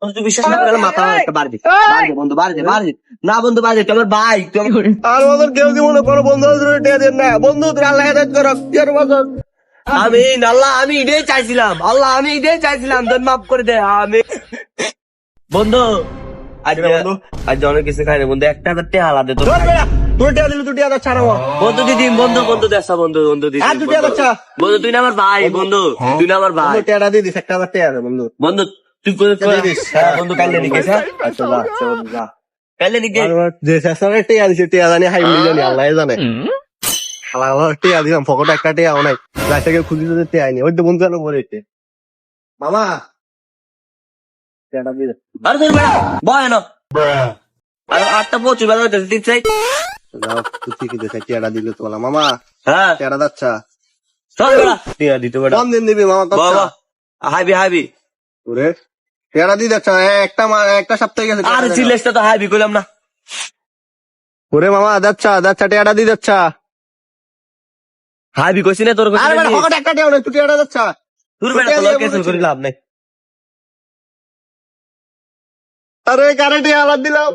তুই বিশ্বাস না করলে মাথা একটা বাড়ি বন্ধু বাড়ি না বন্ধু বাড়ি তোমার ভাই তুমি আর আমাদের কেউ কি মনে করো বন্ধু টিয়া দেন না বন্ধু তোর আল্লাহ হেদায়েত করো টিয়ার বাজার আমি আল্লাহ আমি এটাই চাইছিলাম আল্লাহ আমি এটাই চাইছিলাম তোর মাফ করে দে আমি বন্ধু আজ অনেক কিছু খাই না বন্ধু 1,000 টাকা আলাদা তোর তোর টিয়া দিলে তুই টিয়া দাও ছাড়াবো বন্ধু দিদি বন্ধু দেশা বন্ধু দিদি আর তুই টিয়া দাচ্ছা বন্ধু তুই না আমার ভাই বন্ধু তুই না আমার ভাই টিয়াটা দিয়ে দিস 1,000 টিয়া দে বন্ধু বন্ধু তুই করে দিস বন্ধু কাইলে নিকে আচ্ছা যা কাইলে নিকে যে শেষে টিয়া দিছে টিয়া জানি হাই মিলিয়ন আল্লাহ জানে শালা টিয়া দিলাম ফকট একটা টিয়া নাই যাই থেকে খুঁজি তো টিয়া আইনি ওই তো বন্ধু জানো বলেছে মামা টিয়াটা দিয়ে দে আরে তুই বেড়া বয় না আর 8টা 25 বাজে দিতে চাই দাও তুই ঠিকই দিছে টিয়াটা দিলে তো বলা মামা হ্যাঁ টিয়াটা যাচ্ছা চল বেড়া টিয়া দিতে বেড়া কম দিন দিবি মামা কত বাবা হাইবি ওরে টিয়াটা দিয়ে যাচ্ছা একটা সপ্তাহ গেছে আর সিলেসটা তো হাইবি কইলাম না ওরে মামা যাচ্ছা টিয়াটা দিয়ে যাচ্ছা হাইবি কইছি না তোর কইছি আরে বেটা ফকট একটা টিয়া নাই তুই টিয়াটা যাচ্ছা তোর বেড়া তো ক্যান্সেল করে লাভ নাই আরে কারে টিয়া আলাদ দিলাম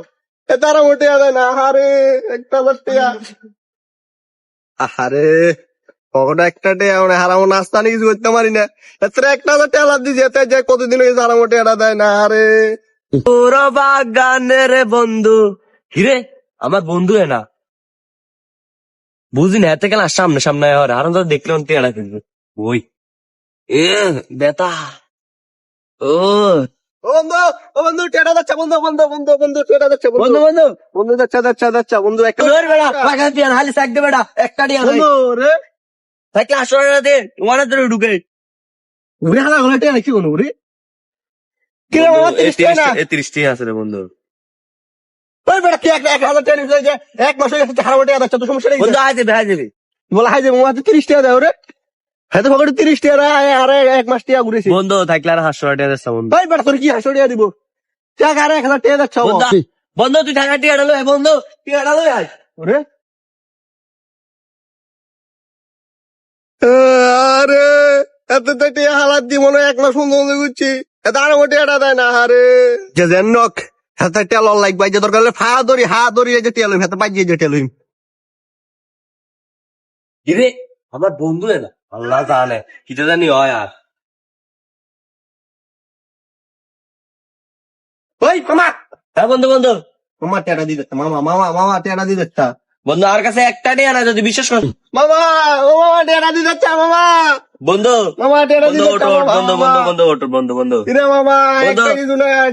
এ তারা মোটে আদায় না আরে একটা টিয়া আরে ফকট একটা টিয়া মানে হারামো নাস্তা নিয়ে কিছু করতে পারি না এত 1,000 টিয়া আলাদ দিয়েছে এতে যে কতদিন হয়েছে হারামো টিয়াটা দেয় না আরে তোর বাগানের বন্ধু হিরে আমার বন্ধু না বুঝি না এতে কেন সামনে আর আরো তো দেখলে টিয়াটা কিন্তু ওই এ বেতা ও ও বন্ধু টিয়াটা যাচ্ছে বন্ধু টিয়াটা যাচ্ছে বন্ধু যাচ্ছা বন্ধু একটা তোর বেড়া পাকা টিয়া হালি সাক দে বেড়া একটা টিয়া নাই বন্ধু রে থাকলে 800 টাকা দে তোমার ধরে ঢুকে উড়ে হালা গলা টিয়া নাকি কোনো উড়ে কি রে মামা 30 টিয়া না 30 টাকা আছে রে বন্ধু ওই বেটা কি 1,000 টিয়া নিয়ে যায় এক মাস হয়ে গেছে হারামো টিয়া যাচ্ছে তো সমস্যা নেই বন্ধু আয় যাবে বলা হয় যে মামা 30 টিয়া দেয় ওরে হ্যাঁ তো ফকট 30 টিয়া আরে এক মাস টিয়া ঘুরেছি বন্ধু থাকলে আর 800 টাকা দিস বন্ধু ওই বেটা তোর কি 800 টিয়া দিব টাকা আরে 1,000 টিয়া যাচ্ছে বন্ধু তুই টাকা টিয়াটা লই বন্ধু টিয়াটা লই আয় ওরে আরে এত তো টিয়া হালাত দি মনে হয় এক মাস বন্ধ করছি এত আরো টিয়াটা দেয় না আরে যে জেনক হাতে টিয়া লল লাইক বাইজে দরকার হলে হা ধরি এই যে টিয়া লইম হাতে বাইজে যে টিয়া লইম কিরে আমার বন্ধু না আল্লাহ জানে কি জানি হয় আর ওই মামা হ্যাঁ বন্ধু মামা টিয়াটা দিয়ে দিচ্ছে মামা টিয়াটা দিয়ে দিচ্ছে বন্ধু আর কাছে একটা টিয়া না যদি বিশ্বাস কর মামা টিয়াটা দিয়ে যাচ্ছে মামা বন্ধু টিয়াটা দিয়ে বন্ধু যাচ্ছে বন্ধু মামা বন্ধু মামা একটা কিছু না